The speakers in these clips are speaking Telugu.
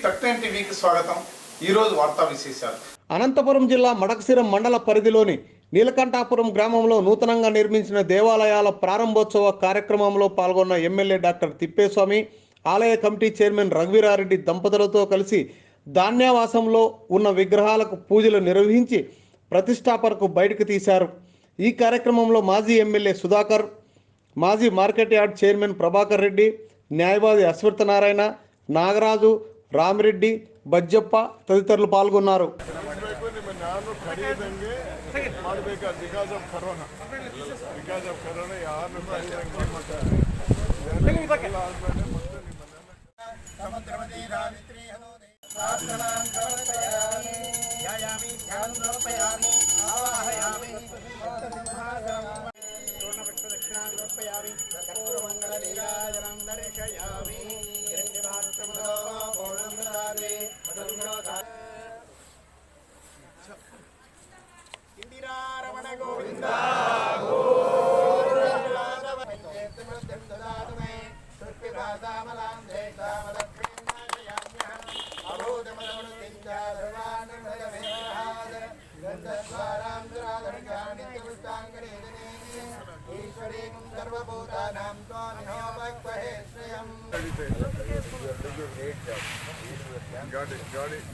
తక్టైన్ టీవీకి స్వాగతం. ఈరోజు వార్తా విశేషాలు. అనంతపురం జిల్లా మడకశిరం మండల పరిధిలోని నీలకంఠాపురం గ్రామంలో నూతనంగా నిర్మించిన దేవాలయాల ప్రారంభోత్సవ కార్యక్రమంలో పాల్గొన్న ఎమ్మెల్యే డాక్టర్ తిప్పేస్వామి, ఆలయ కమిటీ చైర్మన్ రఘువీరారెడ్డి దంపతులతో కలిసి ధాన్యావాసంలో ఉన్న విగ్రహాలకు పూజలు నిర్వహించి ప్రతిష్టాపనకు బయటకు తీశారు. ఈ కార్యక్రమంలో మాజీ ఎమ్మెల్యే సుధాకర్, మాజీ market yard chairman Prabhakar Reddy, న్యాయవాది అశ్వత్థనారాయణ, నాగరాజు, రామిరెడ్డి, బజ్జప్ప తదితరులు పాల్గొన్నారు.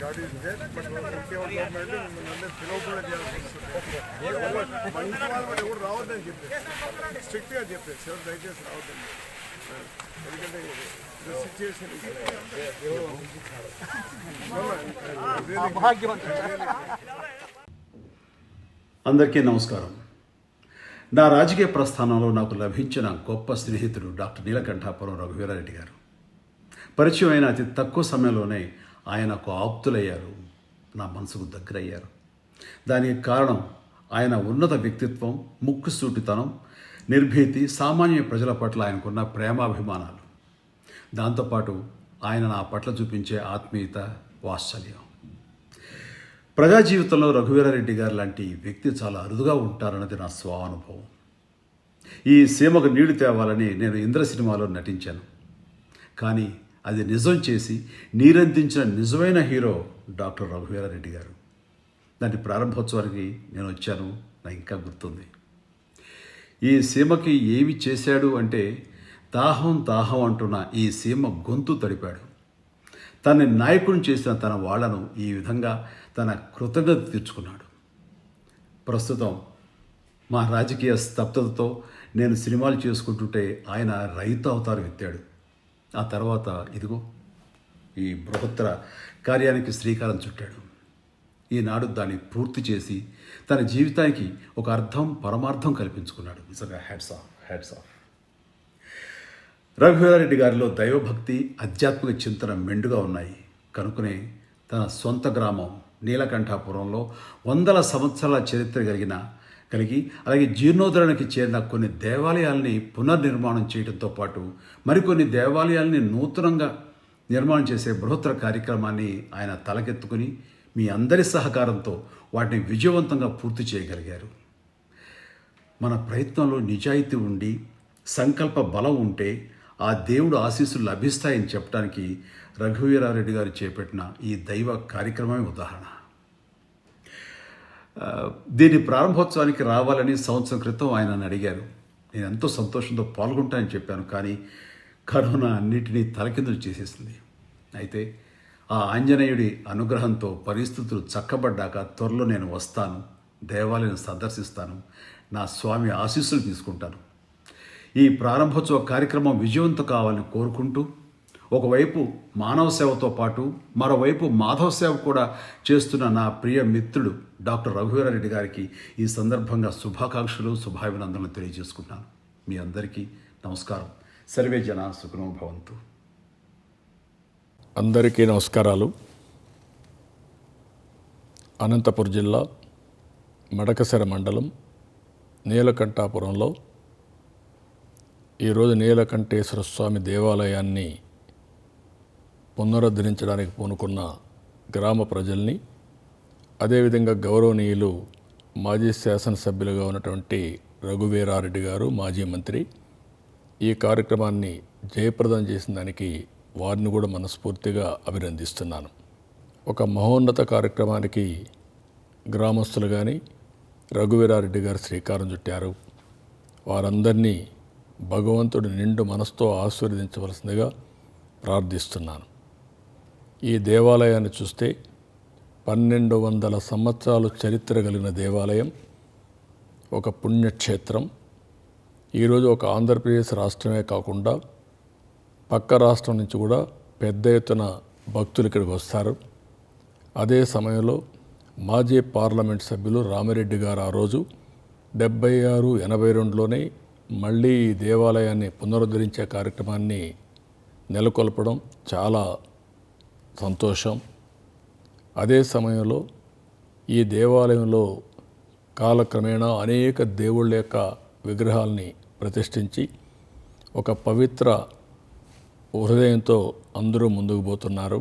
God is there, but government ఎవరు రావద్దని చెప్పారు, స్ట్రిక్ట్గా చెప్పారు సార్, దయచేసి రావద్దని. ఎందుకంటే సిచ్యువేషన్ అందరికీ నమస్కారం. నా రాజకీయ ప్రస్థానంలో నాకు లభించిన గొప్ప స్నేహితుడు డాక్టర్ నీలకంఠాపురం రఘువీరారెడ్డి గారు. పరిచయం అయిన అతి తక్కువ సమయంలోనే ఆయనకు ఆప్తులయ్యారు, నా మనసుకు దగ్గరయ్యారు. దానికి కారణం ఆయన ఉన్నత వ్యక్తిత్వం, ముక్కుసూటితనం, నిర్భీతి, సామాన్య ప్రజల పట్ల ఆయనకున్న ప్రేమాభిమానాలు. దాంతోపాటు ఆయన నా పట్ల చూపించే ఆత్మీయత, వాత్సల్యం. ప్రజా జీవితంలో రఘువీరారెడ్డి గారు లాంటి వ్యక్తి చాలా అరుదుగా ఉంటారన్నది నా స్వానుభవం. ఈ సీమకు నీళ్లు తేవాలని నేను ఇంద్ర సినిమాలో నటించాను. కానీ అది నిజం చేసి నీరందించిన నిజమైన హీరో డాక్టర్ రఘువీరారెడ్డి గారు. దాని ప్రారంభోత్సవానికి నేను వచ్చాను, నాకు ఇంకా గుర్తుంది. ఈ సీమకి ఏమి చేశాడు అంటే, దాహం దాహం అంటున్న ఈ సీమ గొంతు తడిపాడు. తనని నాయకుడిని చేసిన తన వాళ్లను ఈ విధంగా తన కృతజ్ఞత తీర్చుకున్నాడు. ప్రస్తుతం మా రాజకీయ స్తబ్దతతో నేను సినిమాలు చేసుకుంటుంటే ఆయన రైతు అవతారం ఎత్తాడు. ఆ తర్వాత ఇదిగో ఈ బృహత్తర కార్యానికి శ్రీకారం చుట్టాడు. ఈనాడు దాన్ని పూర్తి చేసి తన జీవితానికి ఒక అర్థం, పరమార్థం కల్పించుకున్నాడు. నిజంగా హ్యాట్స్ ఆఫ్. రఘువీరారెడ్డి గారిలో దైవభక్తి, ఆధ్యాత్మిక చింతన మెండుగా ఉన్నాయి. కనుకనే తన సొంత గ్రామం నీలకంఠాపురంలో 100 సంవత్సరాల చరిత్ర కలిగి అలాగే జీర్ణోద్ధరణకి చేరిన కొన్ని దేవాలయాల్ని పునర్నిర్మాణం చేయడంతో పాటు మరికొన్ని దేవాలయాల్ని నూతనంగా నిర్మాణం చేసే బృహత్తర కార్యక్రమాన్ని ఆయన తలకెత్తుకుని మీ అందరి సహకారంతో వాటిని విజయవంతంగా పూర్తి చేయగలిగారు. మన ప్రయత్నంలో నిజాయితీ ఉండి సంకల్ప బలం ఉంటే ఆ దేవుడు ఆశీస్సులు లభిస్తాయని చెప్పడానికి రఘువీరారెడ్డి గారు చేపట్టిన ఈ దైవ కార్యక్రమమే ఉదాహరణ. దీని ప్రారంభోత్సవానికి రావాలని సంవత్సరం క్రితం ఆయన నన్ను అడిగారు. నేను ఎంతో సంతోషంతో పాల్గొంటానని చెప్పాను. కానీ కరోనా అన్నిటినీ తలకిందులు చేసేసింది. అయితే ఆ ఆంజనేయుడి అనుగ్రహంతో పరిస్థితులు చక్కబడ్డాక త్వరలో నేను వస్తాను, దేవాలయం సందర్శిస్తాను, నా స్వామి ఆశీస్సులు తీసుకుంటాను. ఈ ప్రారంభోత్సవ కార్యక్రమం విజయవంతం కావాలని కోరుకుంటూ, ఒకవైపు మానవ సేవతో పాటు మరోవైపు మాధవ సేవ కూడా చేస్తున్న నా ప్రియ మిత్రుడు డాక్టర్ రఘువీరారెడ్డి గారికి ఈ సందర్భంగా శుభాకాంక్షలు, శుభాభినందనలు తెలియజేసుకుంటున్నాను. మీ అందరికీ నమస్కారం. సర్వే జన సుఖనో భవంతు. అందరికీ నమస్కారాలు. అనంతపురం జిల్లా మడకశిర మండలం నీలకంఠాపురంలో ఈరోజు నీలకంఠేశ్వర స్వామి దేవాలయాన్ని పునరుద్ధరించడానికి పూనుకున్న గ్రామ ప్రజల్ని, అదేవిధంగా గౌరవనీయులు మాజీ శాసనసభ్యులుగా ఉన్నటువంటి రఘువీరారెడ్డి గారు, మాజీ మంత్రి, ఈ కార్యక్రమాన్ని జయప్రదం చేసిన దానికి వారిని కూడా మనస్ఫూర్తిగా అభినందిస్తున్నాను. ఒక మహోన్నత కార్యక్రమానికి గ్రామస్తులు కానీ రఘువీరారెడ్డి గారు శ్రీకారం చుట్టారు. వారందరినీ భగవంతుడు నిండు మనసుతో ఆశీర్వదించవలసిందిగా ప్రార్థిస్తున్నాను. ఈ దేవాలయాన్ని చూస్తే 1200 సంవత్సరాలు చరిత్ర కలిగిన దేవాలయం, ఒక పుణ్యక్షేత్రం. ఈరోజు ఒక ఆంధ్రప్రదేశ్ రాష్ట్రమే కాకుండా పక్క రాష్ట్రం నుంచి కూడా పెద్ద ఎత్తున భక్తులు ఇక్కడికి వస్తారు. అదే సమయంలో మాజీ పార్లమెంట్ సభ్యులు రామిరెడ్డి గారు ఆ రోజు 76-82లోనే మళ్ళీ ఈ దేవాలయాన్ని పునరుద్ధరించే కార్యక్రమాన్ని నెలకొల్పడం చాలా సంతోషం. అదే సమయంలో ఈ దేవాలయంలో కాలక్రమేణా అనేక దేవుళ్ళ యొక్క విగ్రహాల్ని ప్రతిష్ఠించి ఒక పవిత్ర హృదయంతో అందరూ ముందుకు పోతున్నారు.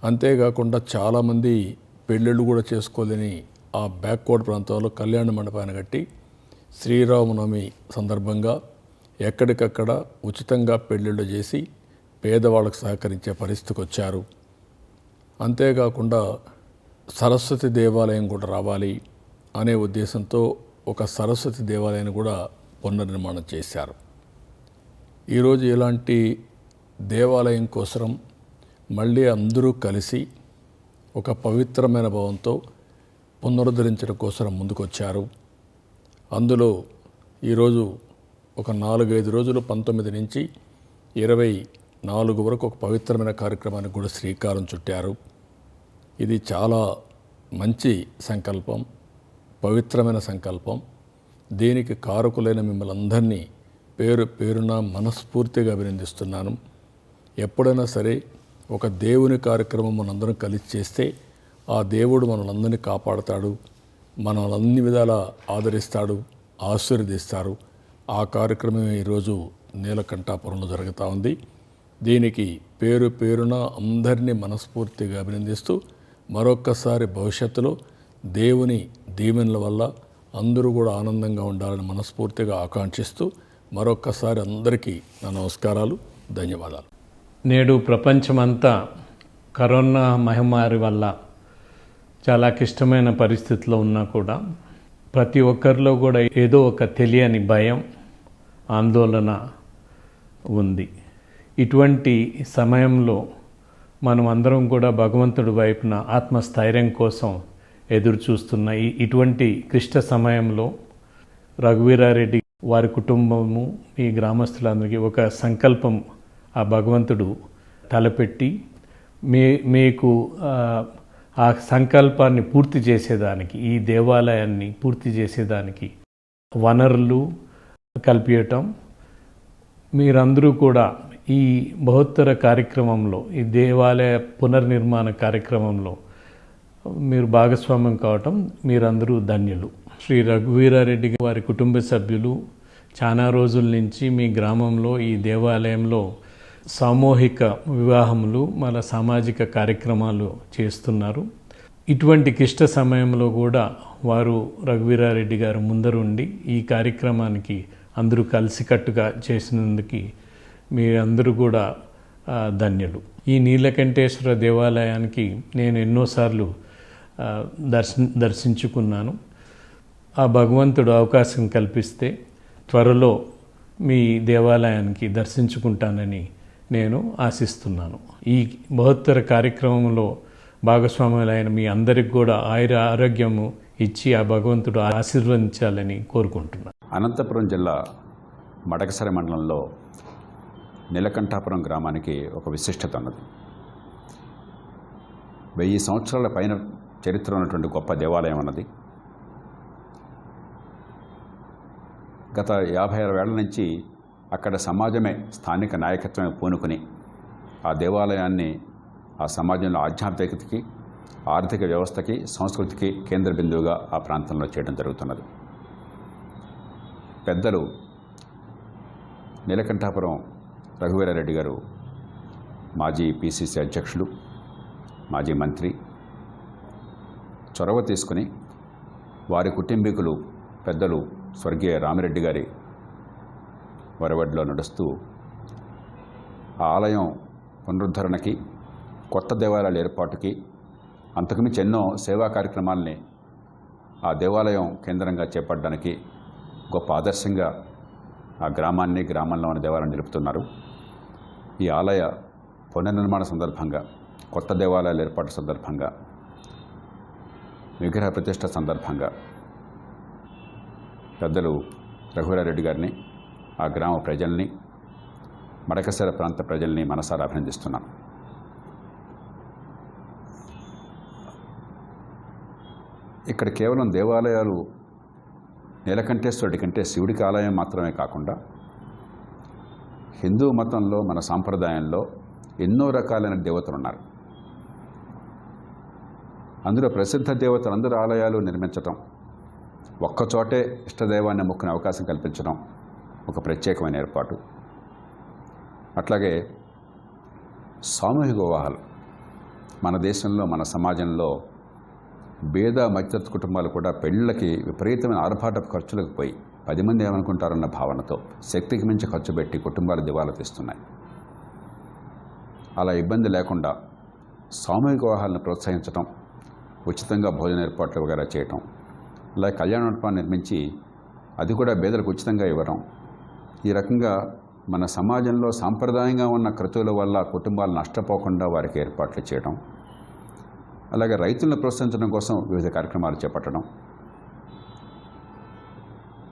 అంతేకాకుండా చాలామంది పెళ్ళిళ్ళు కూడా చేసుకోలేని ఆ బ్యాక్వర్డ్ ప్రాంతాల్లో కళ్యాణ మండపాన్ని కట్టి శ్రీరామనవమి సందర్భంగా ఎక్కడికక్కడ ఉచితంగా పెళ్ళిళ్ళు చేసి పేదవాళ్ళకు సహకరించే పరిస్థితికి వచ్చారు. అంతేకాకుండా సరస్వతి దేవాలయం కూడా రావాలి అనే ఉద్దేశంతో ఒక సరస్వతి దేవాలయాన్ని కూడా పునర్నిర్మాణం చేశారు. ఈరోజు ఇలాంటి దేవాలయం కోసం మళ్ళీ అందరూ కలిసి ఒక పవిత్రమైన భావంతో పునరుద్ధరించడం కోసం ముందుకొచ్చారు. అందులో ఈరోజు ఒక 4-5 రోజులు 19 నుంచి 24 వరకు ఒక పవిత్రమైన కార్యక్రమానికి కూడా శ్రీకారం చుట్టారు. ఇది చాలా మంచి సంకల్పం, పవిత్రమైన సంకల్పం. దీనికి కారకులైన మిమ్మల్ని అందరినీ పేరు పేరున మనస్ఫూర్తిగా అభినందిస్తున్నాను. ఎప్పుడైనా సరే ఒక దేవుని కార్యక్రమం మనందరం కలిసి చేస్తే ఆ దేవుడు మనల్ని కాపాడుతాడు, మనల్ని అన్ని విధాలా ఆదరిస్తాడు, ఆశీర్వదిస్తారు. ఆ కార్యక్రమం ఈరోజు నీలకంఠాపురంలో జరుగుతూ ఉంది. దీనికి పేరు పేరున అందరినీ మనస్ఫూర్తిగా అభినందిస్తూ మరొక్కసారి భవిష్యత్తులో దేవుని దీవెనల వల్ల అందరూ కూడా ఆనందంగా ఉండాలని మనస్ఫూర్తిగా ఆకాంక్షిస్తూ మరొక్కసారి అందరికీ నా నమస్కారాలు, ధన్యవాదాలు. నేడు ప్రపంచమంతా కరోనా మహమ్మారి వల్ల చాలా క్లిష్టమైన పరిస్థితిలో ఉన్నా కూడా ప్రతి ఒక్కరిలో కూడా ఏదో ఒక తెలియని భయం, ఆందోళన ఉంది. ఇటువంటి సమయంలో మనం అందరం కూడా భగవంతుడి వైపున ఆత్మస్థైర్యం కోసం ఎదురు చూస్తున్న ఇటువంటి క్లిష్ట సమయంలో రఘువీరారెడ్డి వారి కుటుంబము, ఈ గ్రామస్తులందరికీ ఒక సంకల్పం ఆ భగవంతుడు తలపెట్టి మీకు ఆ సంకల్పాన్ని పూర్తి చేసేదానికి, ఈ దేవాలయాన్ని పూర్తి చేసేదానికి వనరులు కల్పించటం, మీరందరూ కూడా ఈ బహుత్తర కార్యక్రమంలో, ఈ దేవాలయ పునర్నిర్మాణ కార్యక్రమంలో మీరు భాగస్వామ్యం కావటం మీరందరూ ధన్యులు. శ్రీ రఘువీరారెడ్డి వారి కుటుంబ సభ్యులు చాలా రోజుల నుంచి మీ గ్రామంలో ఈ దేవాలయంలో సామూహిక వివాహములు, మన సామాజిక కార్యక్రమాలు చేస్తున్నారు. ఇటువంటి క్లిష్ట సమయంలో కూడా వారు రఘువీరారెడ్డి గారు ముందరుండి ఈ కార్యక్రమానికి అందరూ కలిసికట్టుగా చేసినందుకు మీరందరూ కూడా ధన్యులు. ఈ నీలకంఠేశ్వర దేవాలయానికి నేను ఎన్నోసార్లు దర్శించుకున్నాను. ఆ భగవంతుడు అవకాశం కల్పిస్తే త్వరలో మీ దేవాలయానికి దర్శించుకుంటానని నేను ఆశిస్తున్నాను. ఈ బహుత్తర కార్యక్రమంలో భాగస్వాములైన మీ అందరికి కూడా ఆరోగ్యము ఇచ్చి ఆ భగవంతుడు ఆశీర్వదించాలని కోరుకుంటున్నాను. అనంతపురం జిల్లా మడకసర మండలంలో నీలకంఠాపురం గ్రామానికి ఒక విశిష్టత ఉన్నది. 1000 సంవత్సరాల పైన చరిత్ర ఉన్నటువంటి గొప్ప దేవాలయం అన్నది. గత 50-60 ఏళ్ల నుంచి అక్కడ సమాజమే, స్థానిక నాయకత్వమే పూనుకుని ఆ దేవాలయాన్ని ఆ సమాజంలో ఆధ్యాత్మికతకి, ఆర్థిక వ్యవస్థకి, సంస్కృతికి కేంద్ర బిందువుగా ఆ ప్రాంతంలో చేయడం జరుగుతున్నది. పెద్దలు నీలకంఠాపురం రఘువీరారెడ్డి గారు మాజీ పిసిసి అధ్యక్షులు, మాజీ మంత్రి, చొరవ తీసుకుని వారి కుటుంబీకులు పెద్దలు స్వర్గీయ రామిరెడ్డి గారి వరవడిలో నడుస్తూ ఆ ఆలయం పునరుద్ధరణకి, కొత్త దేవాలయాల ఏర్పాటుకి, అంతకుమించి ఎన్నో సేవా కార్యక్రమాల్ని ఆ దేవాలయం కేంద్రంగా చేపట్టడానికి గొప్ప ఆదర్శంగా ఆ గ్రామాన్ని, గ్రామంలో ఉన్న దేవాలయం నిలుపుతున్నారు. ఈ ఆలయ పునర్నిర్మాణ సందర్భంగా, కొత్త దేవాలయాల ఏర్పాటు సందర్భంగా, విగ్రహ ప్రతిష్ట సందర్భంగా పెద్దలు రఘువీరారెడ్డి గారిని, ఆ గ్రామ ప్రజల్ని, మడకశిర ప్రాంత ప్రజల్ని మనసారా అభినందిస్తున్నాను. ఇక్కడ కేవలం దేవాలయాలు నీలకంఠేశ్వరుడి కంటే శివుడికి ఆలయం మాత్రమే కాకుండా హిందూ మతంలో, మన సాంప్రదాయంలో ఎన్నో రకాలైన దేవతలు ఉన్నారు. అందులో ప్రసిద్ధ దేవతలందరూ ఆలయాలు నిర్మించటం, ఒక్కచోటే ఇష్టదైవాన్ని మొక్కునే అవకాశం కల్పించడం ఒక ప్రత్యేకమైన ఏర్పాటు. అట్లాగే సామూహిక వివాహాలు మన దేశంలో, మన సమాజంలో పేద మధ్యతరగతి కుటుంబాలు కూడా పెళ్ళిళ్ళకి విపరీతమైన ఆర్భాటపు ఖర్చులకు పోయి 10 మంది ఏమనుకుంటారన్న భావనతో శక్తికి మించి ఖర్చు పెట్టి కుటుంబాలు దివాలా తీస్తున్నాయి. అలా ఇబ్బంది లేకుండా సామూహిక వివాహాలను ప్రోత్సహించడం, ఉచితంగా భోజన ఏర్పాట్లు వగైరా చేయటం, అలాగే కళ్యాణ మండపాన్ని నిర్మించి అది కూడా పేదలకు ఉచితంగా ఇవ్వడం, ఈ రకంగా మన సమాజంలో సాంప్రదాయంగా ఉన్న క్రతువుల వల్ల కుటుంబాలు నష్టపోకుండా వారికి ఏర్పాట్లు చేయడం, అలాగే రైతులను ప్రోత్సహించడం కోసం వివిధ కార్యక్రమాలు చేపట్టడం,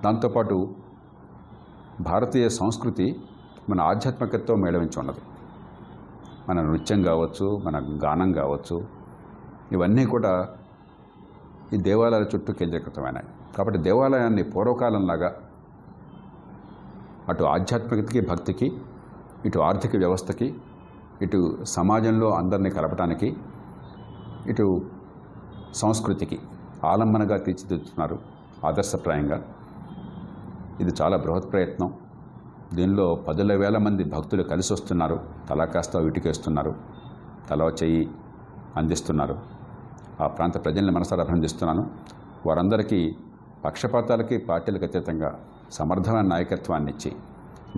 దాంతోపాటు భారతీయ సంస్కృతి మన ఆధ్యాత్మికతతో మేళవించి ఉన్నది. మన నృత్యం కావచ్చు, మన గానం కావచ్చు, ఇవన్నీ కూడా ఈ దేవాలయాల చుట్టూ కేంద్రీకృతమైనవి. కాబట్టి దేవాలయాన్ని పూర్వకాలంలాగా అటు ఆధ్యాత్మికతకి, భక్తికి, ఇటు ఆర్థిక వ్యవస్థకి, ఇటు సమాజంలో అందరినీ కలపడానికి, ఇటు సంస్కృతికి ఆలంబనగా తీర్చిదిద్దుతున్నారు ఆదర్శప్రాయంగా. ఇది చాలా బృహత్ ప్రయత్నం. దీనిలో 10,000 మంది భక్తులు కలిసి వస్తున్నారు, తలా కాస్త ఇటుకేస్తున్నారు, తల చెయ్యి అందిస్తున్నారు. ఆ ప్రాంత ప్రజల్ని మనసారా అభినందిస్తున్నాను. వారందరికీ పక్షపాతాలకి, పార్టీలకు అతీతంగా సమర్థమైన నాయకత్వాన్ని ఇచ్చి,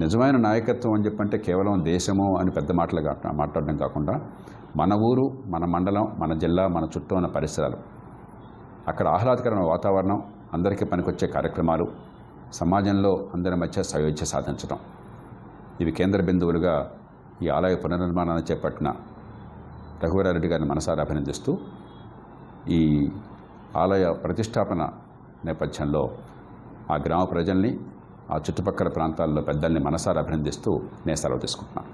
నిజమైన నాయకత్వం అని చెప్పంటే కేవలం దేశము అని పెద్ద మాటలు మాట్లాడడం కాకుండా మన ఊరు, మన మండలం, మన జిల్లా, మన చుట్టూ ఉన్న పరిసరాలు, అక్కడ ఆహ్లాదకరమైన వాతావరణం, అందరికీ పనికొచ్చే కార్యక్రమాలు, సమాజంలో అందరి మధ్య సయోధ్య సాధించడం, ఇవి కేంద్ర బిందువులుగా ఈ ఆలయ పునర్నిర్మాణాన్ని చేపట్టిన రఘువీరారెడ్డి గారిని మనసారా అభినందిస్తూ, ఈ ఆలయ ప్రతిష్టాపన నేపథ్యంలో ఆ గ్రామ ప్రజల్ని, ఆ చుట్టుపక్కల ప్రాంతాల్లో పెద్దల్ని మనసారా అభినందిస్తూ నేను సెలవు తీసుకుంటున్నాను.